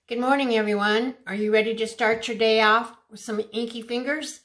Good morning, everyone. Are you ready to start your day off with some inky fingers?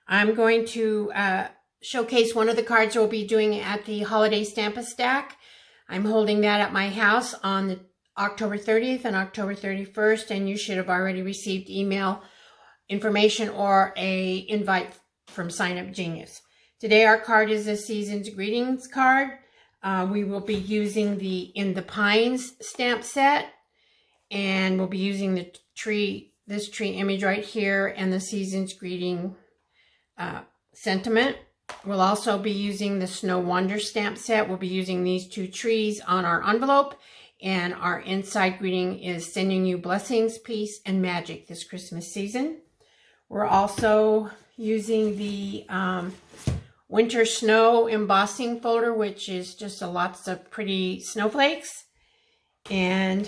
I'm going to showcase one of the cards we'll be doing at the Holiday Stamp-A-Stack. I'm holding that at my house on the October 30th and October 31st, and you should have already received email information or a invite from Sign Up Genius. Today our card is a Season's Greetings card. We will be using the In the Pines stamp set. And we'll be using the tree, this tree image right here, and the Season's Greeting sentiment. We'll also be using the Snow Wonder stamp set. We'll be using these two trees on our envelope. And our inside greeting is sending you blessings, peace, and magic this Christmas season. We're also using the Winter Snow embossing folder, which is just lots of pretty snowflakes. And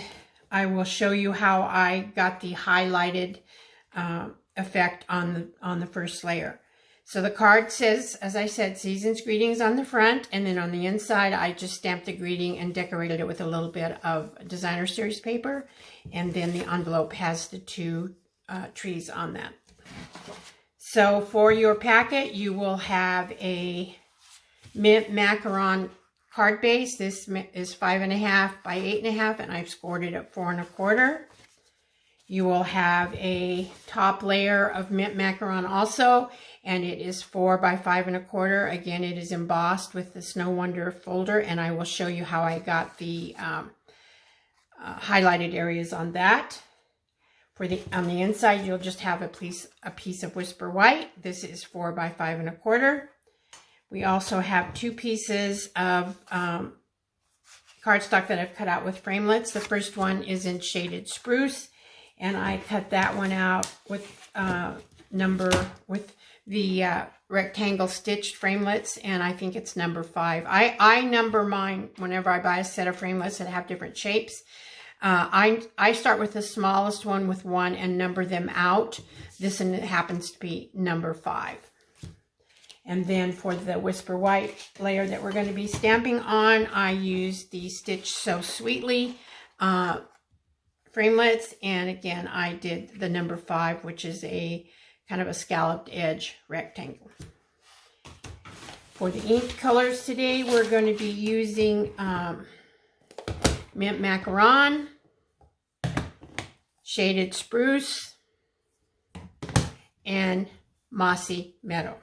I will show you how I got the highlighted effect on the first layer. So the card says, as I said, Season's Greetings on the front, and then on the inside I just stamped the greeting and decorated it with a little bit of designer series paper, and then the envelope has the two trees on that. So for your packet, you will have a mint macaron card base. This is 5.5 by 8.5, and I've scored it at 4 1/4. You will have a top layer of mint macaron also, and it is 4 by 5 1/4. Again, it is embossed with the Snow Wonder folder, and I will show you how I got the highlighted areas on that. On the inside, you'll just have a piece of Whisper White. This is 4 by 5 1/4. We also have two pieces of cardstock that I've cut out with framelits. The first one is in shaded spruce, and I cut that one out with the rectangle stitched framelits, and I think it's number 5. I number mine whenever I buy a set of framelits that have different shapes. I start with the smallest one with 1 and number them out. This one happens to be number 5. And then for the Whisper White layer that we're going to be stamping on, I used the Stitch So Sweetly framelits. And again, I did the number 5, which is a kind of a scalloped edge rectangle. For the ink colors today, we're going to be using mint macaron, shaded spruce, and mossy meadow.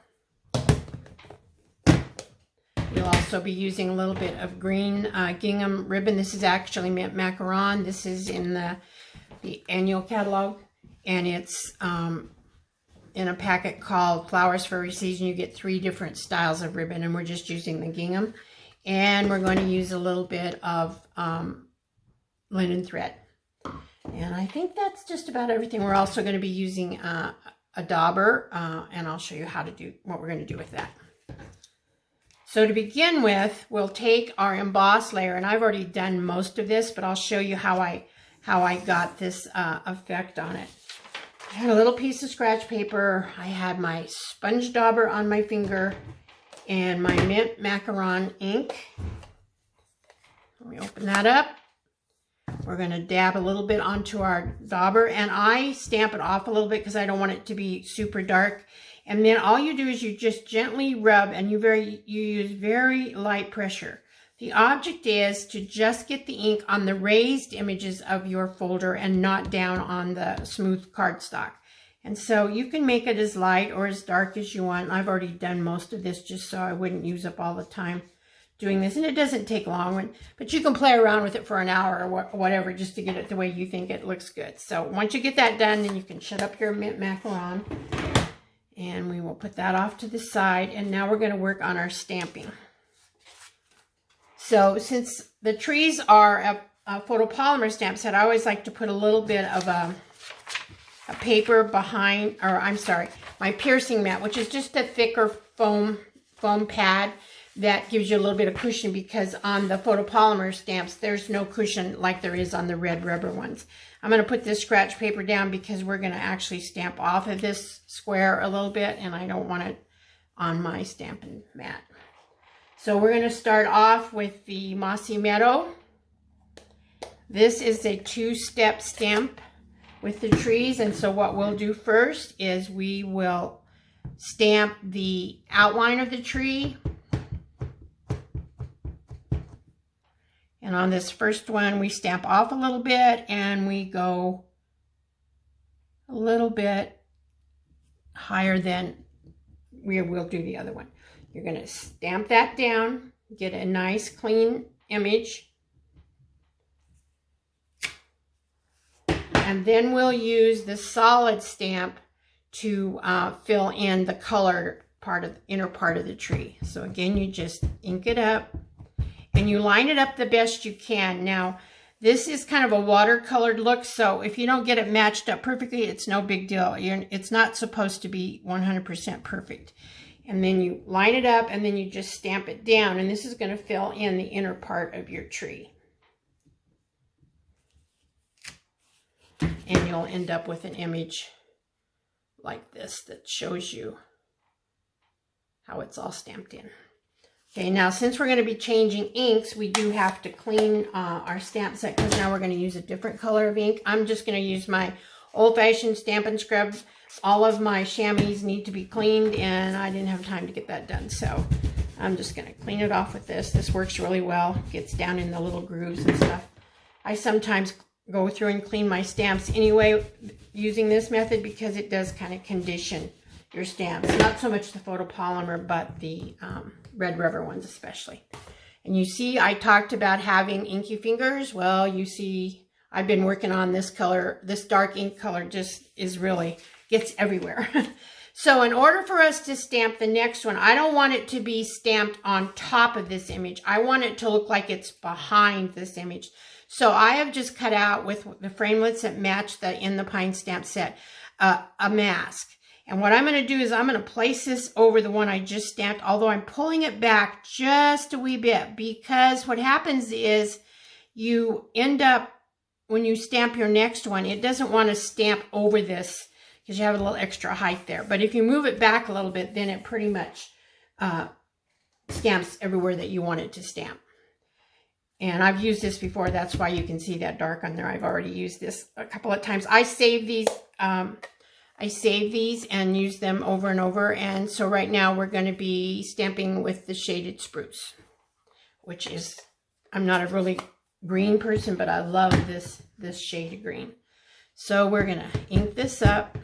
You'll also be using a little bit of green gingham ribbon. This is actually mint macaron. This is in the annual catalog, and it's in a packet called Flowers for Every Season. You get 3 different styles of ribbon, and we're just using the gingham. And we're going to use a little bit of linen thread. And I think that's just about everything. We're also going to be using a dauber, and I'll show you how to do what we're going to do with that. So to begin with, we'll take our embossed layer, and I've already done most of this, but I'll show you how I got this effect on it. I had a little piece of scratch paper. I had my sponge dauber on my finger and my mint macaron ink. Let me open that up. We're going to dab a little bit onto our dauber, and I stamp it off a little bit because I don't want it to be super dark. And then all you do is you just gently rub, and you use very light pressure. The object is to just get the ink on the raised images of your folder and not down on the smooth cardstock. And so you can make it as light or as dark as you want. I've already done most of this just so I wouldn't use up all the time doing this. And it doesn't take long, but you can play around with it for an hour or whatever just to get it the way you think it looks good. So once you get that done, then you can shut up your mint macaron. And we will put that off to the side. And now we're going to work on our stamping. So since the trees are a photopolymer stamp set, I always like to put a little bit of a paper behind, or I'm sorry, my piercing mat, which is just a thicker foam pad that gives you a little bit of cushion, because on the photopolymer stamps, there's no cushion like there is on the red rubber ones. I'm going to put this scratch paper down because we're going to actually stamp off of this square a little bit, and I don't want it on my stamping mat. So we're going to start off with the Mossy Meadow. This is a 2-step stamp with the trees. And so what we'll do first is we will stamp the outline of the tree. And on this first one, we stamp off a little bit and we go a little bit higher than we will do the other one. You're going to stamp that down, get a nice clean image. And then we'll use the solid stamp to fill in the colored part of the inner part of the tree. So again, you just ink it up and you line it up the best you can. Now, this is kind of a watercolored look, so if you don't get it matched up perfectly, it's no big deal. It's not supposed to be 100% perfect. And then you line it up and then you just stamp it down, and this is going to fill in the inner part of your tree. And you'll end up with an image like this that shows you how it's all stamped in. Okay, now since we're going to be changing inks, we do have to clean our stamp set because now we're going to use a different color of ink. I'm just going to use my old-fashioned Stampin' Scrub. All of my chamois need to be cleaned, and I didn't have time to get that done, so I'm just going to clean it off with this. This works really well. Gets down in the little grooves and stuff. I sometimes go through and clean my stamps anyway using this method because it does kind of condition your stamps. Not so much the photopolymer, but the red rubber ones especially. And you see I talked about having inky fingers. Well, you see I've been working on this color. This dark ink color just is really gets everywhere. So in order for us to stamp the next one, I don't want it to be stamped on top of this image. I want it to look like it's behind this image. So I have just cut out with the framelits that match the In the Pine stamp set a mask. And what I'm going to do is I'm going to place this over the one I just stamped, although I'm pulling it back just a wee bit, because what happens is you end up, when you stamp your next one, it doesn't want to stamp over this because you have a little extra height there. But if you move it back a little bit, then it pretty much stamps everywhere that you want it to stamp. And I've used this before. That's why you can see that dark on there. I've already used this a couple of times. I save these and use them over and over. And so right now we're going to be stamping with the shaded spruce, which is, I'm not a really green person, but I love this shade of green. So we're going to ink this up.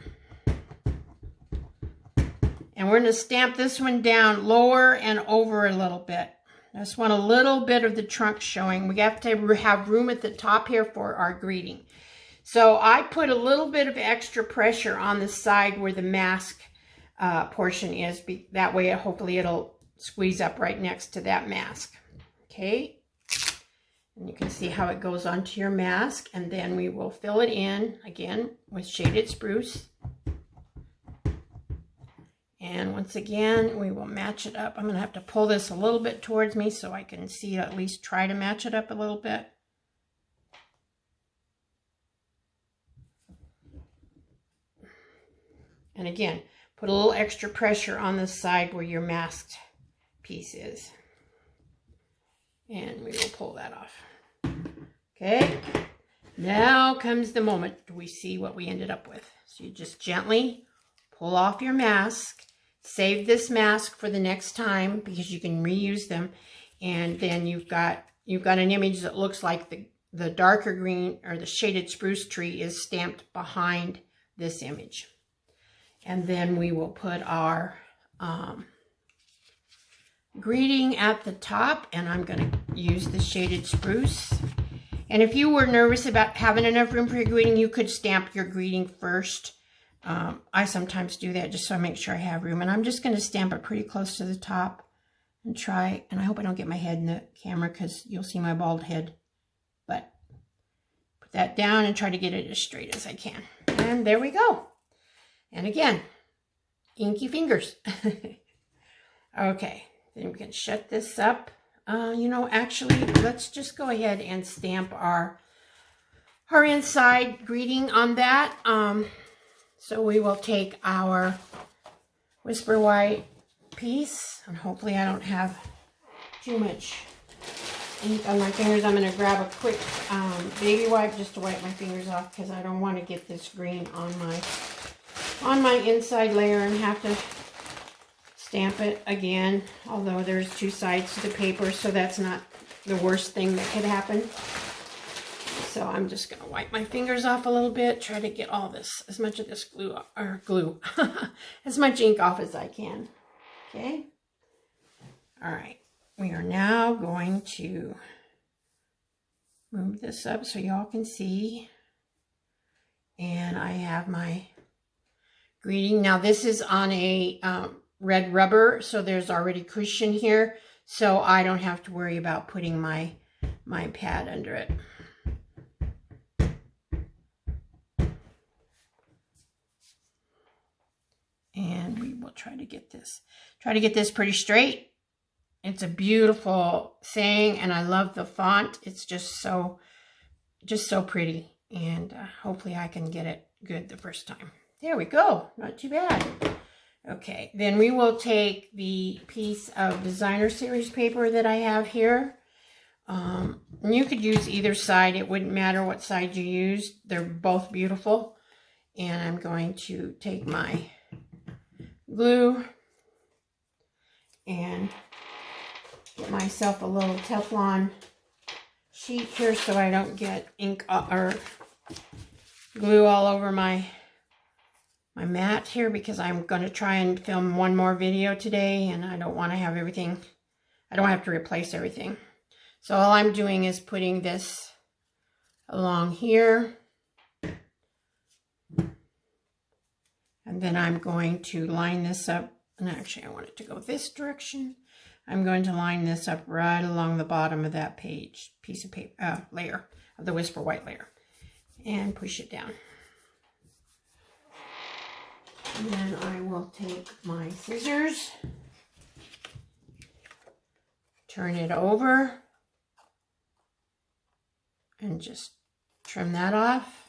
And we're going to stamp this one down lower and over a little bit. I just want a little bit of the trunk showing. We have to have room at the top here for our greeting. So I put a little bit of extra pressure on the side where the mask portion is. That way, hopefully, it'll squeeze up right next to that mask. Okay. And you can see how it goes onto your mask. And then we will fill it in, again, with shaded spruce. And once again, we will match it up. I'm going to have to pull this a little bit towards me so I can see, at least try to match it up a little bit. And again, put a little extra pressure on the side where your masked piece is. And we will pull that off. Okay, now comes the moment we see what we ended up with. So you just gently pull off your mask. Save this mask for the next time because you can reuse them. And then you've got an image that looks like the darker green or the shaded spruce tree is stamped behind this image. And then we will put our greeting at the top, and I'm going to use the shaded spruce. And if you were nervous about having enough room for your greeting, you could stamp your greeting first. I sometimes do that just so I make sure I have room. And I'm just going to stamp it pretty close to the top and try. And I hope I don't get my head in the camera because you'll see my bald head. But put that down and try to get it as straight as I can. And there we go. And again, inky fingers. Okay, then we can shut this up. You know, actually, let's just go ahead and stamp our inside greeting on that. So we will take our Whisper White piece, and hopefully I don't have too much ink on my fingers. I'm going to grab a quick baby wipe just to wipe my fingers off because I don't want to get this green on my inside layer and have to stamp it again. Although there's two sides to the paper, so that's not the worst thing that could happen. So I'm just going to wipe my fingers off a little bit, try to get all this, as much of this glue, as much ink off as I can. Okay. All right. We are now going to move this up so y'all can see. And I have my greeting. Now this is on a red rubber, so there's already cushion here, so I don't have to worry about putting my pad under it. And we will try to get this pretty straight. It's a beautiful saying, and I love the font. It's just so pretty, and hopefully I can get it good the first time. There we go. Not too bad. Okay, then we will take the piece of designer series paper that I have here. And you could use either side. It wouldn't matter what side you use. They're both beautiful. And I'm going to take my glue and get myself a little Teflon sheet here so I don't get ink or glue all over my mat here, because I'm going to try and film one more video today and I don't want to have everything, I don't have to replace everything. So all I'm doing is putting this along here. And then I'm going to line this up, and actually I want it to go this direction. I'm going to line this up right along the bottom of that piece of paper, layer of the Whisper White layer, and push it down. And then I will take my scissors, turn it over, and just trim that off.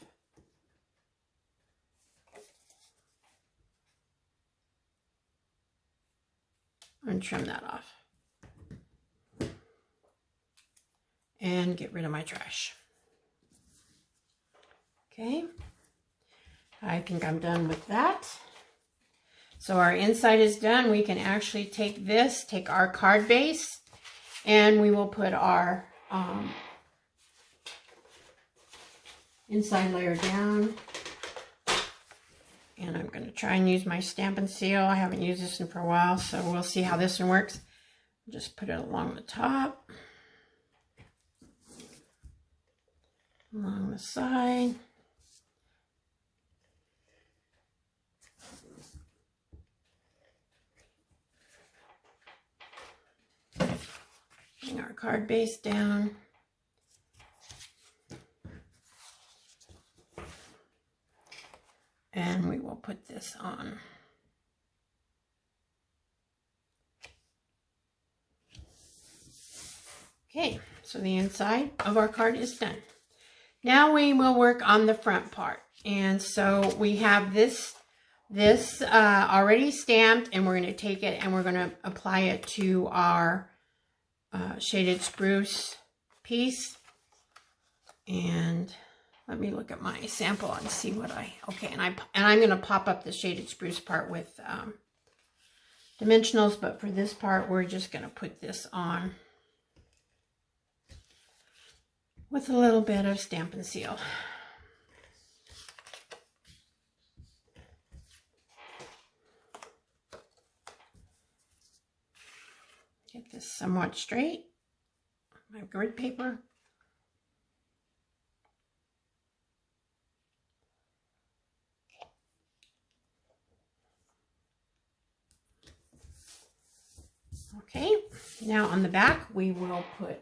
And trim that off. And get rid of my trash. Okay. I think I'm done with that. So our inside is done. We can actually take this, take our card base, and we will put our inside layer down. And I'm going to try and use my Stamp and Seal. I haven't used this one for a while, so we'll see how this one works. Just put it along the top, along the side. Bring our card base down. And we will put this on. Okay, so the inside of our card is done. Now we will work on the front part. And so we have this already stamped, and we're going to take it and we're going to apply it to our shaded spruce piece. And let me look at my sample and see what okay, and I'm going to pop up the shaded spruce part with dimensionals, but for this part, we're just going to put this on with a little bit of Stamp and Seal. Get this somewhat straight, my grid paper. Okay, now on the back we will put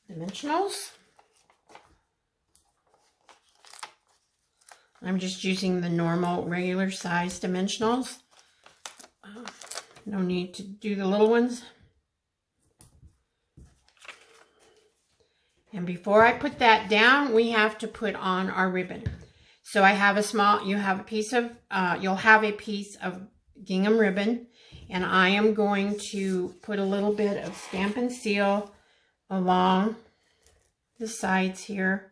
dimensionals. I'm just using the normal regular size dimensionals. No need to do the little ones. And before I put that down, we have to put on our ribbon. So I have a small, you'll have a piece of gingham ribbon, and I am going to put a little bit of Stamp and Seal along the sides here.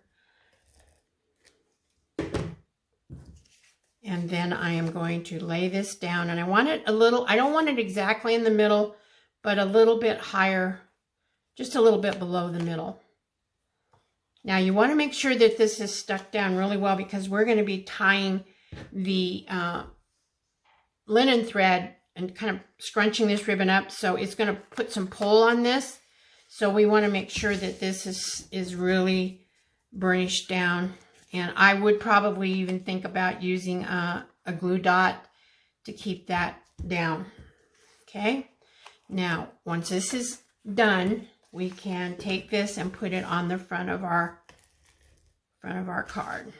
And then I am going to lay this down, and I want it a little, I don't want it exactly in the middle, but a little bit higher, just a little bit below the middle. Now you want to make sure that this is stuck down really well, because we're going to be tying the linen thread and kind of scrunching this ribbon up, so it's going to put some pull on this. So we want to make sure that this is really burnished down. And I would probably even think about using a glue dot to keep that down. Okay. Now, once this is done, we can take this and put it on the front of our card.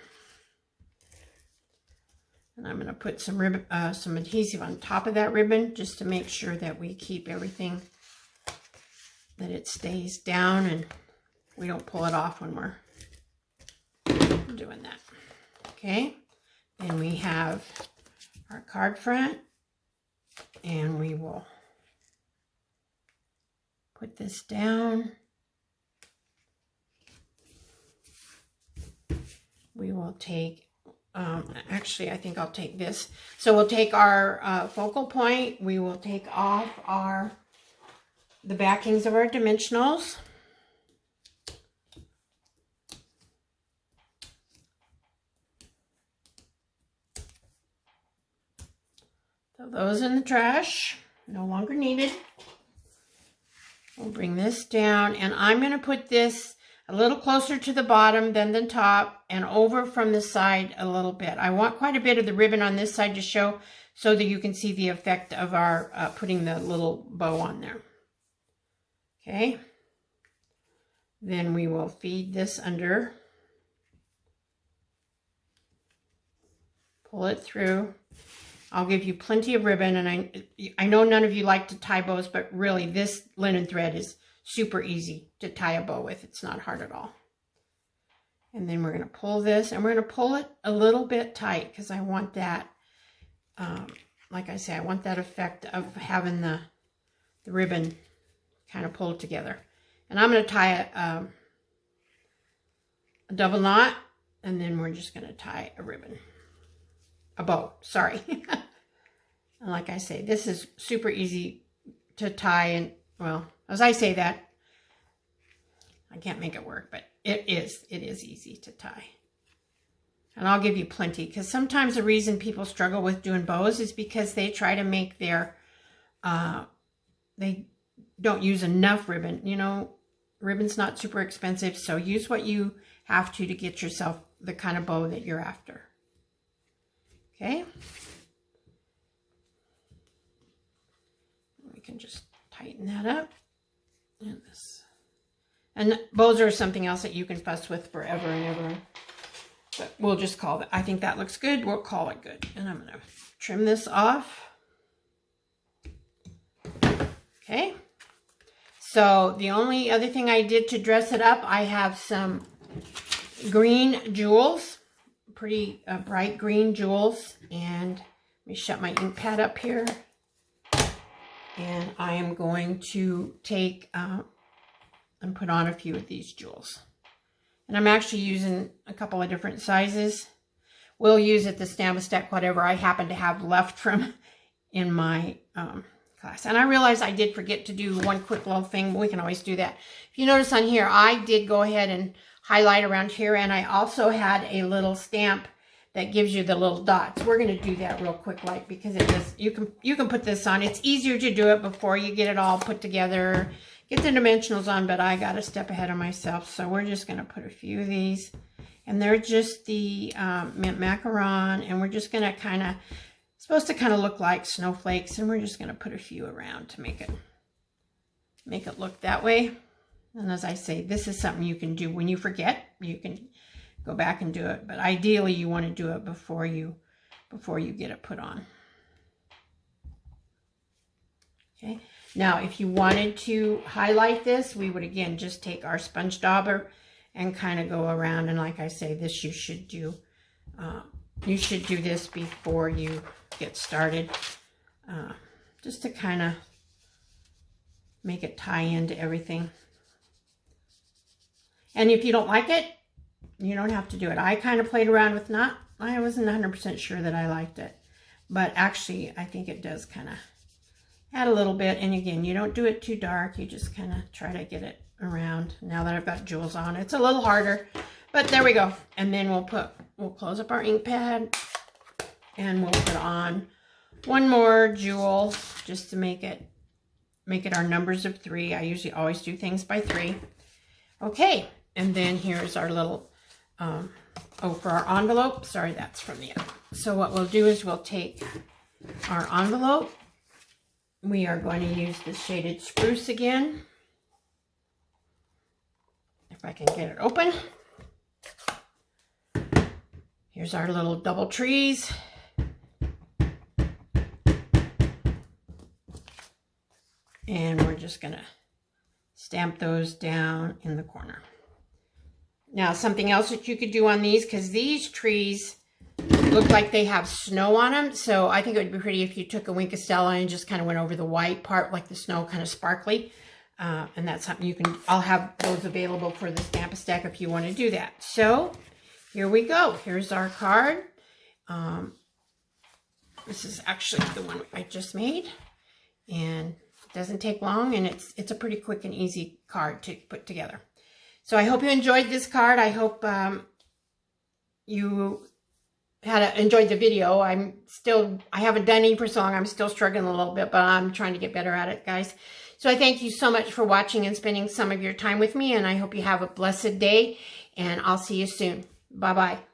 And I'm going to put some ribbon, some adhesive on top of that ribbon, just to make sure that we keep everything, that it stays down and we don't pull it off when we're doing that. Okay, then we have our card front, and we will put this down. We will take, actually I think I'll take this. So we'll take our focal point, we will take off the backings of our dimensionals. Throw those in the trash, no longer needed. We'll bring this down, and I'm going to put this a little closer to the bottom than the top, and over from the side a little bit. I want quite a bit of the ribbon on this side to show, so that you can see the effect of our putting the little bow on there. Okay, then we will feed this under, pull it through. I'll give you plenty of ribbon, and I know none of you like to tie bows, but really this linen thread is super easy to tie a bow with. It's not hard at all. And then we're going to pull this, and we're going to pull it a little bit tight, because I want that, like I say, I want that effect of having the ribbon kind of pulled together. And I'm going to tie a double knot, and then we're just going to tie a ribbon. A bow, sorry. And like I say, this is super easy to tie, and well, as I say that, I can't make it work, but it is easy to tie. And I'll give you plenty, because sometimes the reason people struggle with doing bows is because they try to make their, they don't use enough ribbon. You know, ribbon's not super expensive, so use what you have to get yourself the kind of bow that you're after. Okay, we can just tighten that up. And bows are something else that you can fuss with forever and ever. But we'll just call it, I think that looks good, we'll call it good. And I'm going to trim this off. Okay, so the only other thing I did to dress it up, I have some green jewels. Pretty bright green jewels, and let me shut my ink pad up here, and I am going to take and put on a few of these jewels. And I'm actually using a couple of different sizes. We'll use at the Stamp Stack whatever I happen to have left from in my class. And I realize I did forget to do one quick little thing, but we can always do that. If you notice on here, I did go ahead and highlight around here, and I also had a little stamp that gives you the little dots. We're going to do that real quick, like, because it is, you can put this on. It's easier to do it before you get it all put together, get the dimensionals on, but I got a step ahead of myself, so we're just going to put a few of these, and they're just the mint macaron, and we're just going to kind of, supposed to kind of look like snowflakes, and we're just going to put a few around to make it look that way. And as I say, this is something you can do when you forget. You can go back and do it, but ideally you want to do it before you get it put on. Okay. Now, if you wanted to highlight this, we would again just take our sponge dauber and kind of go around. And like I say, this you should do this before you get started, just to kind of make it tie into everything. And if you don't like it, you don't have to do it. I kind of played around with I wasn't 100% sure that I liked it. But actually, I think it does kind of add a little bit. And again, you don't do it too dark. You just kind of try to get it around. Now that I've got jewels on, it's a little harder. But there we go. And then we'll close up our ink pad. And we'll put on one more jewel just to make it our numbers of 3. I usually always do things by 3. Okay, and then here's our little, for our envelope. Sorry, that's from the other. So what we'll do is we'll take our envelope. We are going to use the shaded spruce again. If I can get it open. Here's our little double trees. And we're just going to stamp those down in the corner. Now, something else that you could do on these, because these trees look like they have snow on them. So I think it would be pretty if you took a Wink of Stella and just kind of went over the white part, like the snow, kind of sparkly. And that's something you can, I'll have those available for the Stamp-A-Stack if you want to do that. So here we go. Here's our card. This is actually the one I just made. And it doesn't take long, and it's a pretty quick and easy card to put together. So I hope you enjoyed this card. I hope you enjoyed the video. I haven't done any for so long. I'm still struggling a little bit, but I'm trying to get better at it, guys. So I thank you so much for watching and spending some of your time with me, and I hope you have a blessed day, and I'll see you soon. Bye-bye.